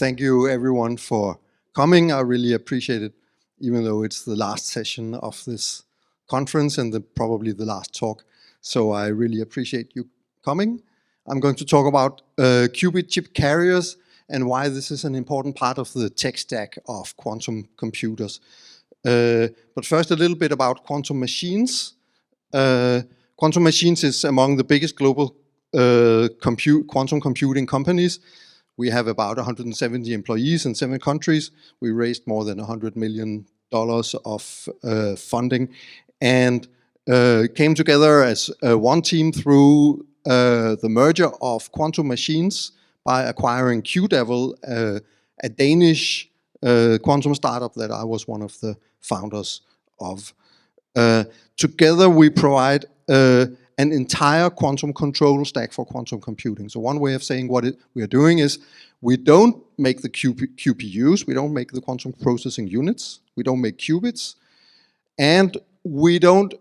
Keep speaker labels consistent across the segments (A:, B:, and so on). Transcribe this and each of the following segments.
A: Thank you everyone for coming. I really appreciate it, even though it's the last session of this conference and probably the last talk. So I really appreciate you coming. I'm going to talk about qubit chip carriers and why this is an important part of the tech stack of quantum computers. But first, a little bit about quantum machines. Quantum machines is among the biggest global quantum computing companies. We have about 170 employees in 7 countries. We raised more than $100 million of funding and came together as one team through the merger of Quantum Machines by acquiring Q2B23, a Danish quantum startup that I was one of the founders of. Together we provide an entire quantum control stack for quantum computing. So one way of saying what we are doing is we don't make the QPUs, we don't make the quantum processing units, we don't make qubits, and we don't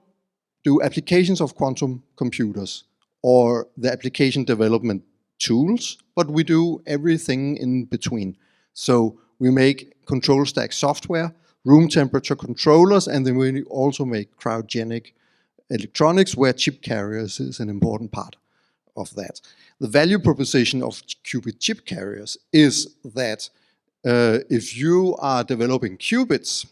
A: do applications of quantum computers or the application development tools, but we do everything in between. So we make control stack software, room temperature controllers, and then we also make cryogenic electronics, where chip carriers is an important part of that. The value proposition of qubit chip carriers is that if you are developing qubits,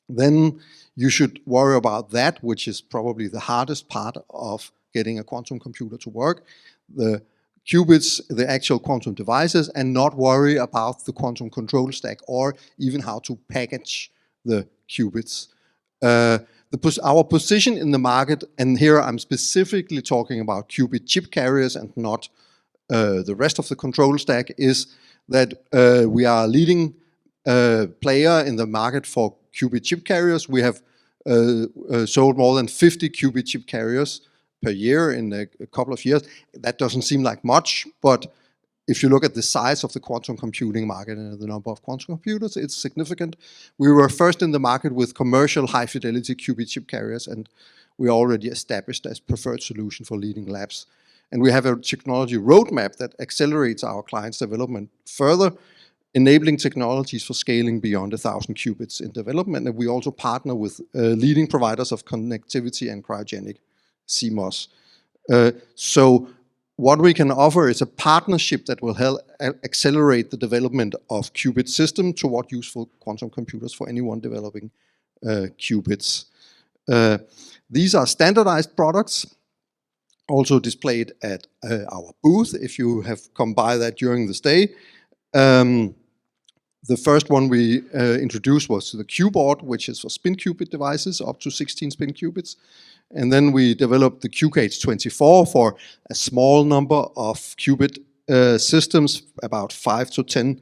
A: then you should worry about that, which is probably the hardest part of getting a quantum computer to work, the qubits, the actual quantum devices, and not worry about the quantum control stack or even how to package the qubits. Our position in the market, and here I'm specifically talking about qubit chip carriers and not the rest of the control stack, is that we are a leading player in the market for qubit chip carriers. We have sold more than 50 qubit chip carriers per year in a couple of years. That doesn't seem like much, but if you look at the size of the quantum computing market and the number of quantum computers, it's significant. We were first in the market with commercial high-fidelity qubit chip carriers, and we already established as preferred solution for leading labs. And we have a technology roadmap that accelerates our clients' development further, enabling technologies for scaling beyond 1,000 qubits in development. And we also partner with leading providers of connectivity and cryogenic CMOS. So what we can offer is a partnership that will help accelerate the development of qubit system toward useful quantum computers for anyone developing qubits. These are standardized products, also displayed at our booth if you have come by that during the stay. The first one we introduced was the Q-board, which is for spin qubit devices up to 16 spin qubits. And then we developed the QH24 for a small number of qubit systems, about 5 to 10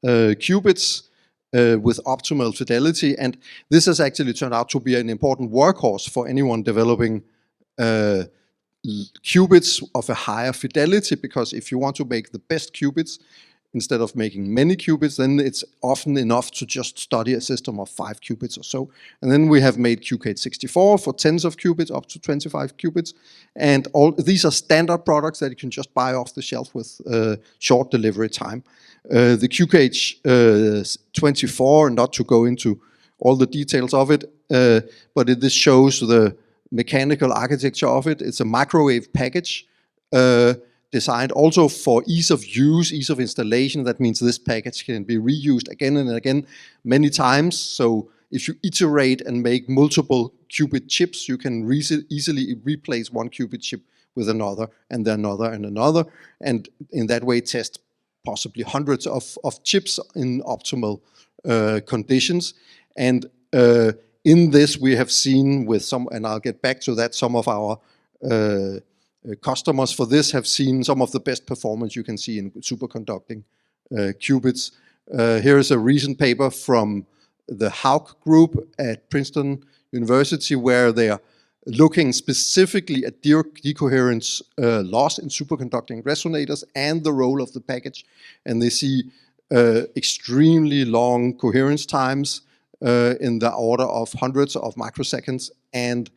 A: qubits with optimal fidelity. And this has actually turned out to be an important workhorse for anyone developing qubits of a higher fidelity, because if you want to make the best qubits, instead of making many qubits, then it's often enough to just study a system of 5 qubits or so. And then we have made QH64 for tens of qubits, up to 25 qubits. And all these are standard products that you can just buy off the shelf with short delivery time. The QH24, not to go into all the details of it, but this shows the mechanical architecture of it. It's a microwave package, designed also for ease of use, ease of installation. That means this package can be reused again and again many times. So if you iterate and make multiple qubit chips, you can easily replace one qubit chip with another and then another and another. And in that way test possibly hundreds of chips in optimal conditions. And in this we have seen with some, and I'll get back to that, some of our customers for this have seen some of the best performance you can see in superconducting qubits. Here is a recent paper from the Hauck group at Princeton University, where they are looking specifically at decoherence loss in superconducting resonators and the role of the package. And they see extremely long coherence times in the order of hundreds of microseconds, and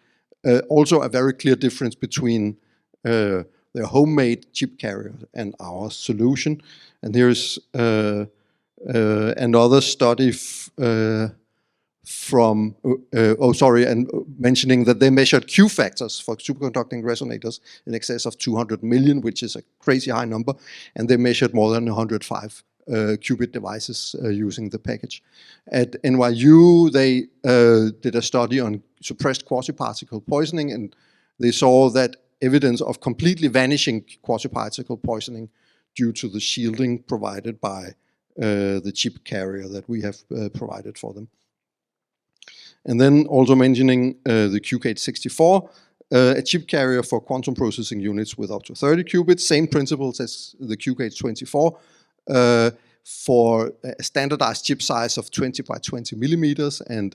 A: also a very clear difference between their homemade chip carrier and our solution. And here's Another study mentioning that they measured Q factors for superconducting resonators in excess of 200 million, which is a crazy high number, and they measured more than 105 qubit devices using the package. At NYU, they did a study on suppressed quasi-particle poisoning, and they saw that evidence of completely vanishing quasi-particle poisoning due to the shielding provided by the chip carrier that we have provided for them. And then also mentioning the Qubit23, a chip carrier for quantum processing units with up to 30 qubits, same principles as the Qubit24, for a standardized chip size of 20 by 20 millimeters and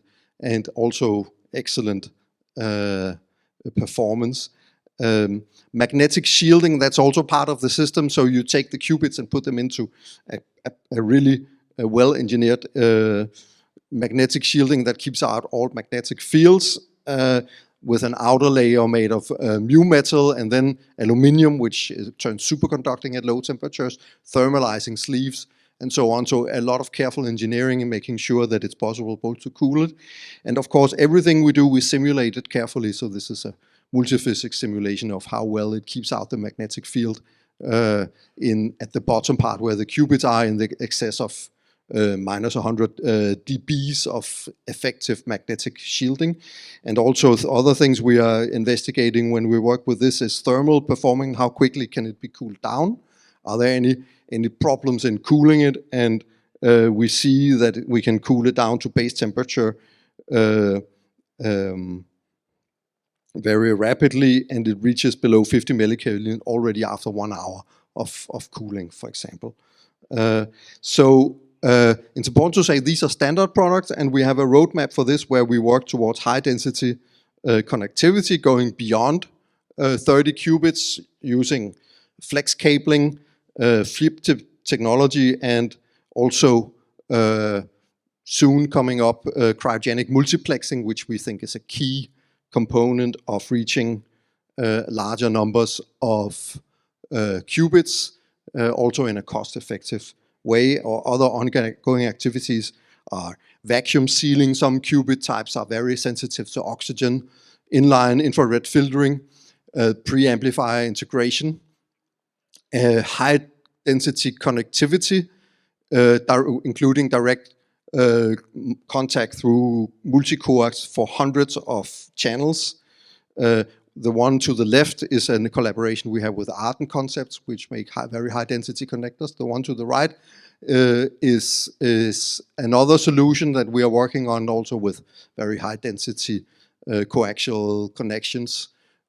A: also excellent performance. Magnetic shielding, that's also part of the system, so you take the qubits and put them into a really well-engineered magnetic shielding that keeps out all magnetic fields with an outer layer made of mu metal and then aluminium, which turns superconducting at low temperatures, thermalizing sleeves, and so on. So a lot of careful engineering in making sure that it's possible both to cool it. And of course, everything we do, we simulate it carefully. So this is a multiphysics simulation of how well it keeps out the magnetic field at the bottom part where the qubits are in the excess of minus 100 dBs of effective magnetic shielding. And also other things we are investigating when we work with this is thermal performing, how quickly can it be cooled down? Are there any problems in cooling it? And we see that we can cool it down to base temperature very rapidly, and it reaches below 50 millikelvin already after 1 hour of cooling, for example. It's important to say these are standard products, and we have a roadmap for this where we work towards high density connectivity going beyond 30 qubits using flex cabling, flip chip technology, and also soon coming up cryogenic multiplexing, which we think is a key component of reaching larger numbers of qubits, also in a cost-effective way. Or other ongoing activities are vacuum sealing. Some qubit types are very sensitive to oxygen, inline infrared filtering, preamplifier integration, high density connectivity, including direct contact through multi-coax for hundreds of channels. The one to the left is a collaboration we have with Arden Concepts, which make very high density connectors. The one to the right is another solution that we are working on, also with very high density coaxial connections.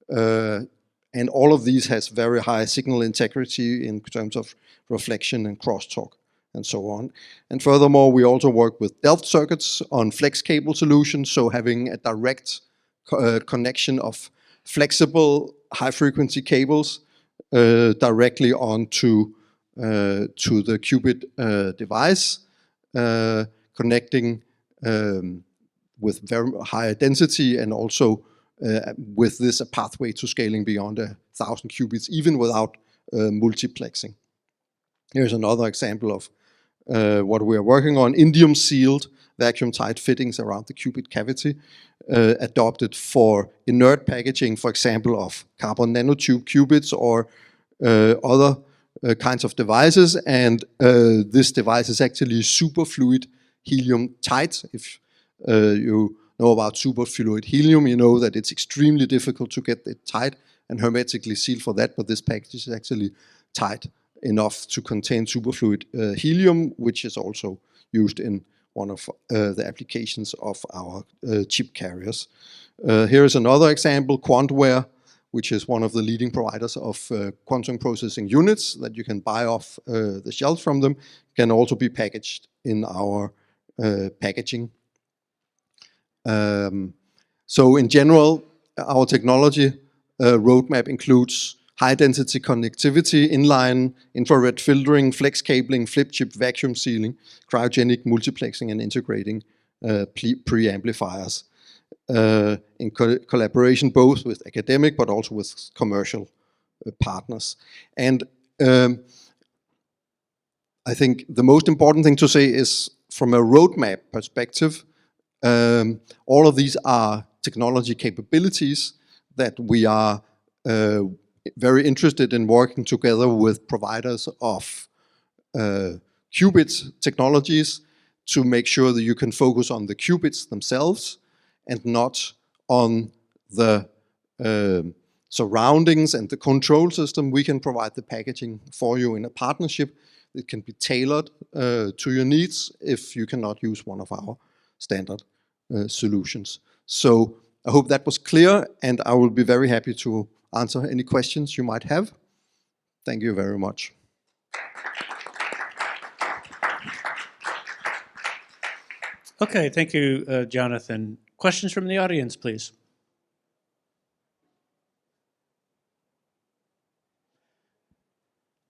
A: And all of these has very high signal integrity in terms of reflection and crosstalk and so on. And furthermore, we also work with Delft circuits on flex cable solutions, so having a direct connection of flexible high frequency cables directly onto to the qubit device, connecting with very high density, and also with this a pathway to scaling beyond 1,000 qubits, even without multiplexing. Here's another example of what we are working on: indium sealed vacuum-tight fittings around the qubit cavity, adopted for inert packaging, for example, of carbon nanotube qubits or other kinds of devices. And this device is actually superfluid helium tight. If you know about superfluid helium, you know that it's extremely difficult to get it tight and hermetically sealed for that, but this package is actually tight enough to contain superfluid helium, which is also used in one of the applications of our chip carriers. Here is another example: Quantware, which is one of the leading providers of quantum processing units that you can buy off the shelf from them, can also be packaged in our packaging. So in general, our technology roadmap includes high-density connectivity, inline infrared filtering, flex cabling, flip chip vacuum sealing, cryogenic multiplexing, and integrating preamplifiers in collaboration both with academic but also with commercial partners. And I think the most important thing to say is from a roadmap perspective, all of these are technology capabilities that we are very interested in working together with providers of qubit technologies to make sure that you can focus on the qubits themselves and not on the surroundings and the control system. We can provide the packaging for you in a partnership. It can be tailored to your needs if you cannot use one of our standard solutions. So I hope that was clear, and I will be very happy to answer any questions you might have. Thank you very much.
B: Okay, thank you, Jonathan. Questions from the audience, please.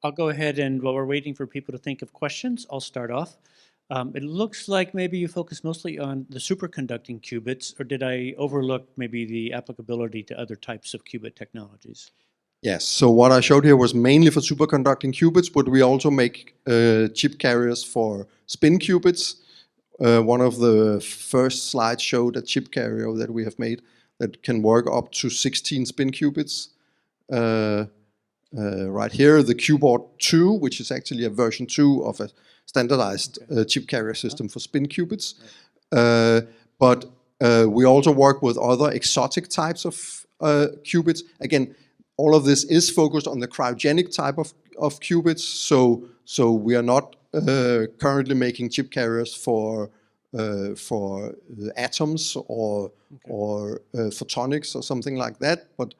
B: I'll go ahead and while we're waiting for people to think of questions, I'll start off. It looks like maybe you focus mostly on the superconducting qubits, or did I overlook maybe the applicability to other types of qubit technologies?
A: Yes, so what I showed here was mainly for superconducting qubits, but we also make chip carriers for spin qubits. One of the first slides showed a chip carrier that we have made that can work up to 16 spin qubits. Right here, the Qubit, which is actually a version 2 of a standardized chip carrier system for spin qubits. But we also work with other exotic types of qubits. Again, all of this is focused on the cryogenic type of qubits, so we are not currently making chip carriers for atoms or photonics or something like that, but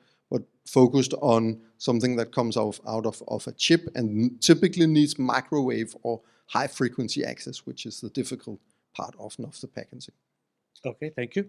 A: focused on something that comes out of a chip and typically needs microwave or high frequency access, which is the difficult part often of the packaging.
B: Okay, thank you.